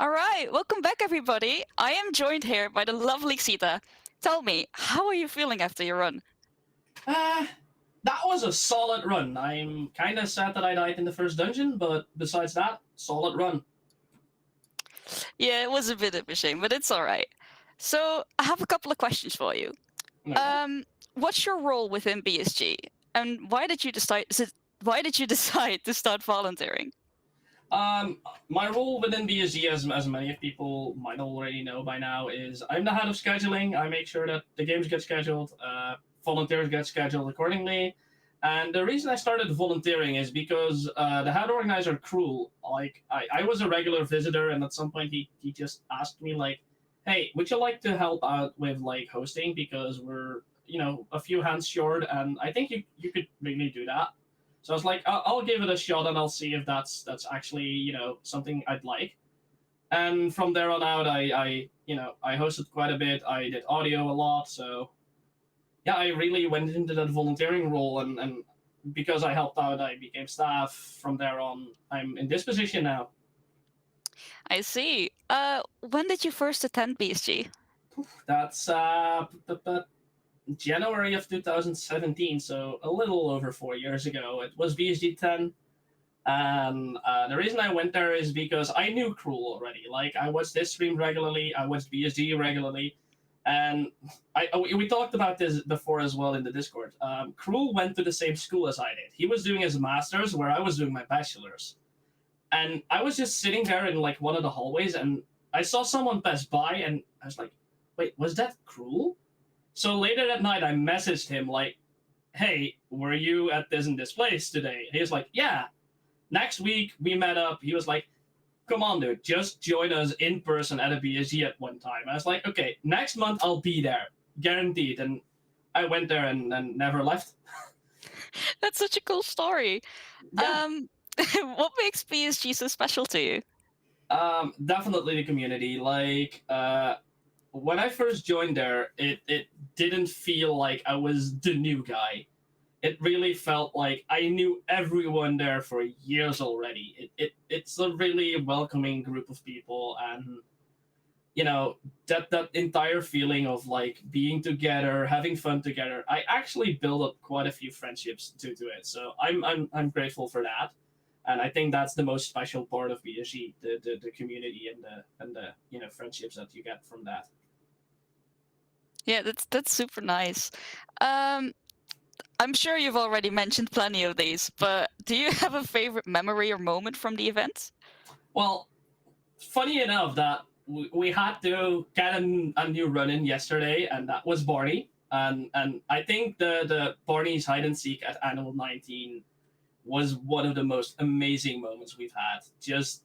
All right, welcome back, everybody. I am joined here by the lovely Xita. Tell me, how are you feeling after your run? Uh, that was a solid run. I'm kind of sad that I died in the first dungeon, but besides that, solid run. Yeah, it was a bit of a shame, but it's all right. So, I have a couple of questions for you. Okay. Um, what's your role within BSG, and why did you decide to start volunteering? Um, my role within BSG, as many of people might already know by now, is I'm the head of scheduling. I make sure that the games get scheduled, volunteers get scheduled accordingly. And the reason I started volunteering is because the head organizer, Cruel, I was a regular visitor, and at some point he just asked me, like, hey, would you like to help out with, like, hosting? Because we're, a few hands short, and I think you could really do that. So I was like, I'll give it a shot and I'll see if that's actually something I'd like. And from there on out, I hosted quite a bit. I did audio a lot. So yeah, I really went into that volunteering role, and because I helped out, I became staff. From there on, I'm in this position now. I see. When did you first attend BSG? That's January of 2017, so a little over 4 years ago. It was BSG 10. And the reason I went there is because I knew Cruel already. Like, I watched this stream regularly, I watched BSG regularly, and we talked about this before as well in the Discord. Cruel went to the same school as I did. He was doing his master's where I was doing my bachelor's, and I was just sitting there in like one of the hallways, and I saw someone pass by, and I was like, "Wait, was that Cruel?" So later that night, I messaged him like, "Hey, were you at this and this place today?" He was like, "Yeah." Next week we met up. He was like, "Come on, dude, just join us in person at a BSG at one time." I was like, "Okay, next month I'll be there, guaranteed." And I went there and never left. That's such a cool story. Yeah, Um, what makes BSG so special to you? definitely the community. Like, when I first joined there, it didn't feel like I was the new guy. It really felt like I knew everyone there for years already. It's a really welcoming group of people, and that entire feeling of like being together, having fun together. I actually built up quite a few friendships due to it, so I'm grateful for that. And I think that's the most special part of BSG, the community and the friendships that you get from that. Yeah, that's super nice. Um, I'm sure you've already mentioned plenty of these, but do you have a favorite memory or moment from the event? Well, funny enough that we had to get a new run in yesterday, and that was Barney. And I think the Barney's hide and seek at Annual 19 was one of the most amazing moments we've had. Just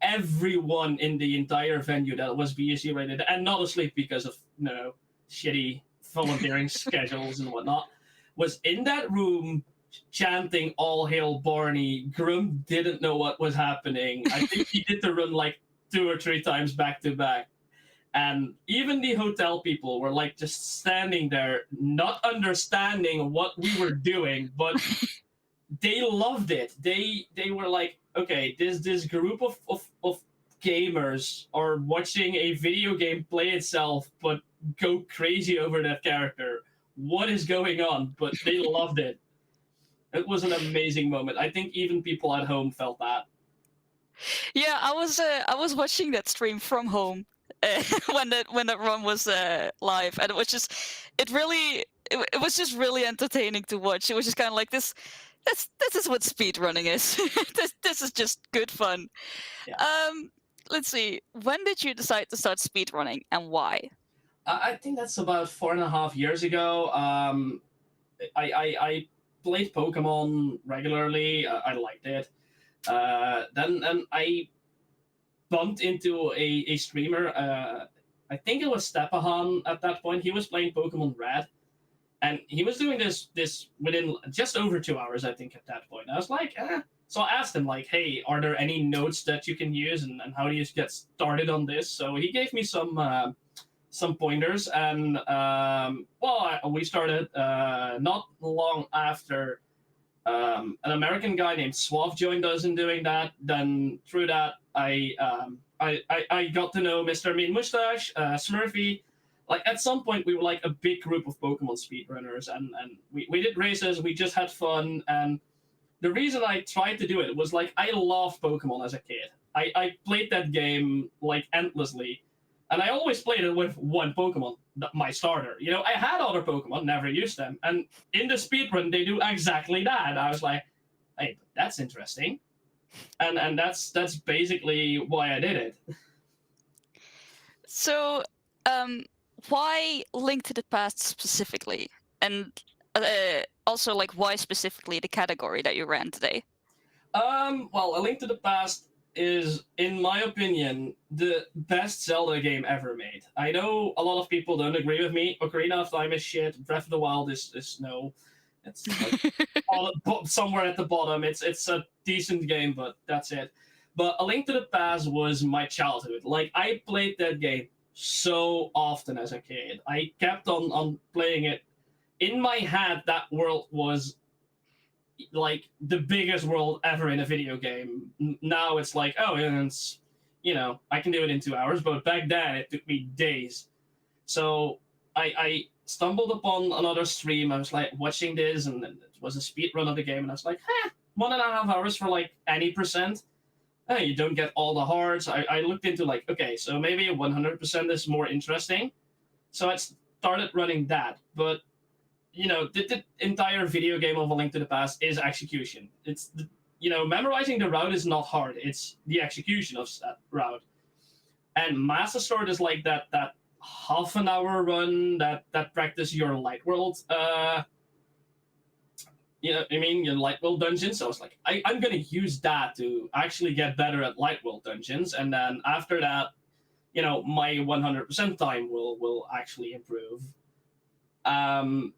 everyone in the entire venue that was BSG rated and not asleep because of shitty volunteering schedules and whatnot was in that room chanting "All Hail Barney." Grum didn't know what was happening. I think he did the run like 2 or 3 times back to back. And even the hotel people were like just standing there, not understanding what we were doing, but they loved it. They were like, okay, this group of gamers are watching a video game play itself, but go crazy over that character. What is going on? But they loved it. It was an amazing moment. I think even people at home felt that. Yeah, I was watching that stream from home when that run was live, and it was just really entertaining to watch. It was just kind of like this is what speedrunning is. This is just good fun. Yeah. Um, let's see. When did you decide to start speedrunning and why? I think that's about 4.5 years ago. I played Pokemon regularly. I liked it. Then and I bumped into a streamer. I think it was Stepahan at that point. He was playing Pokemon Red, and he was doing this within just over 2 hours, I think, at that point. I was like, eh. So I asked him, like, hey, are there any notes that you can use, and how do you get started on this? So he gave me some pointers, and we started not long after An American guy named Suave joined us in doing that. Then through that, I got to know Mr. Mean Mustache, Smurfy. Like at some point, we were like a big group of Pokemon speedrunners, and we did races. We just had fun, and the reason I tried to do it was like I loved Pokemon as a kid. I played that game like endlessly, and I always played it with one Pokemon, my starter. You know, I had other Pokemon, never used them, and in the speedrun they do exactly that. I was like, hey, that's interesting, and that's basically why I did it. So, why Link to the Past specifically, and also like why specifically the category that you ran today? Well, A Link to the Past is, in my opinion, the best Zelda game ever made. I know a lot of people don't agree with me. Ocarina of Time is shit. Breath of the Wild is no. It's like somewhere at the bottom. It's a decent game, but that's it. But A Link to the Past was my childhood. Like I played that game so often as a kid. I kept on playing it. In my head, that world was like the biggest world ever in a video game. Now it's like, oh, and it's, I can do it in 2 hours, but back then it took me days. So I stumbled upon another stream. I was like watching this, and it was a speed run of the game, and I was like, 1.5 hours for like any percent. You don't get all the hearts. I looked into like, okay, so maybe 100% is more interesting. So I started running that, but the entire video game of A Link to the Past is execution. It's memorizing the route is not hard. It's the execution of that route. And Master Sword is like that half an hour run that practice your light world. Your light world dungeons. So I was like, I'm gonna use that to actually get better at light world dungeons, and then after that, my 100% time will actually improve.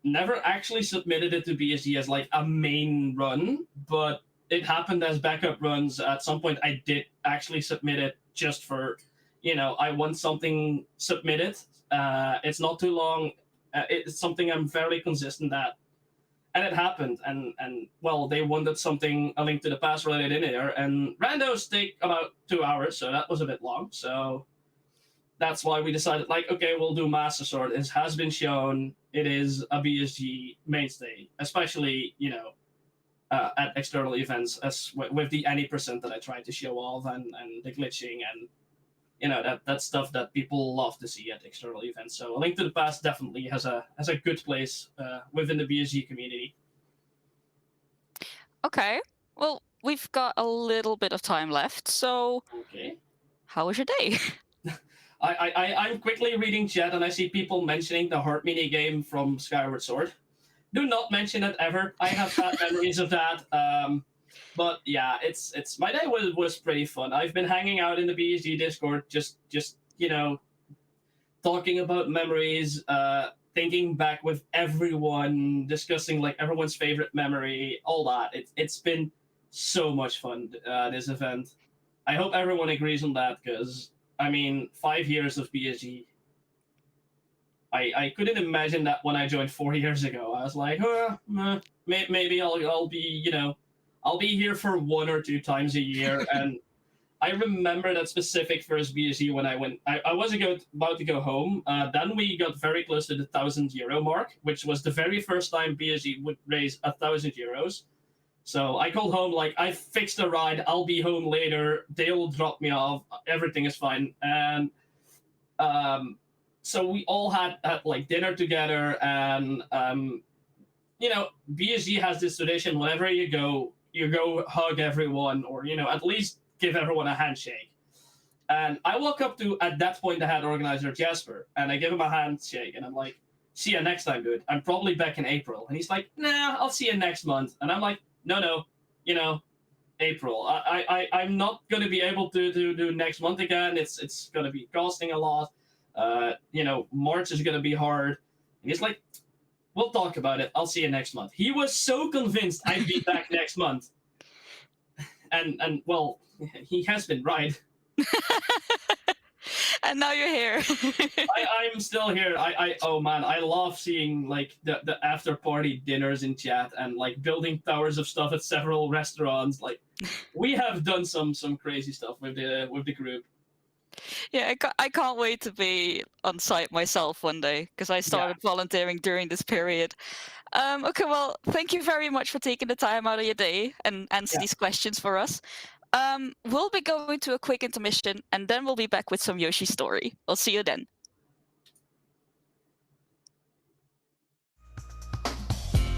Never actually submitted it to BSG as like a main run, but it happened as backup runs. At some point, I did actually submit it just for, I want something submitted. It's not too long. It's something I'm fairly consistent at, and it happened. And well, they wanted something A Link to the Past related in there, and randos take about 2 hours, so that was a bit long. So that's why we decided, like, okay, we'll do Master Sword. It has been shown it is a BSG mainstay, especially at external events, as with the any percent that I tried to show off, and the glitching, and that stuff that people love to see at external events. So A Link to the Past definitely has a good place within the BSG community. Okay, well, we've got a little bit of time left, so Okay. how was your day? I'm quickly reading chat, and I see people mentioning the heart mini game from Skyward Sword. Do not mention it ever. I have bad memories of that. But yeah, it's my day was pretty fun. I've been hanging out in the BSG Discord, just talking about memories, thinking back with everyone, discussing like everyone's favorite memory, all that. It's been so much fun, this event. I hope everyone agrees on that, because 5 years of BSG. I couldn't imagine that when I joined 4 years ago. I was like, maybe I'll be I'll be here for 1 or 2 times a year. And I remember that specific first BSG when I went. I was about to go home. Then we got very close to the €1,000 mark, which was the very first time BSG would raise €1,000. So I called home like, I fixed a ride. I'll be home later. They'll drop me off. Everything is fine. And so we all had like dinner together. And BSG has this tradition. Whenever you go hug everyone, or at least give everyone a handshake. And I walk up to, at that point, the head organizer Jasper, and I give him a handshake, and I'm like, "See you next time, dude. I'm probably back in April." And he's like, "Nah, I'll see you next month." And I'm like, no, April. I'm not gonna be able to do next month again. It's gonna be costing a lot. March is gonna be hard. And he's like, "We'll talk about it. I'll see you next month." He was so convinced I'd be back next month. And well, he has been right. And now you're here. I'm still here. Oh man, I love seeing like the after party dinners in chat and like building towers of stuff at several restaurants. Like we have done some crazy stuff with the group. Yeah, I can't wait to be on site myself one day because I Yeah, started volunteering during this period. Okay, well, thank you very much for taking the time out of your day and answer yeah. these questions for us. We'll be going to a quick intermission and then we'll be back with some Yoshi story. I'll see you then.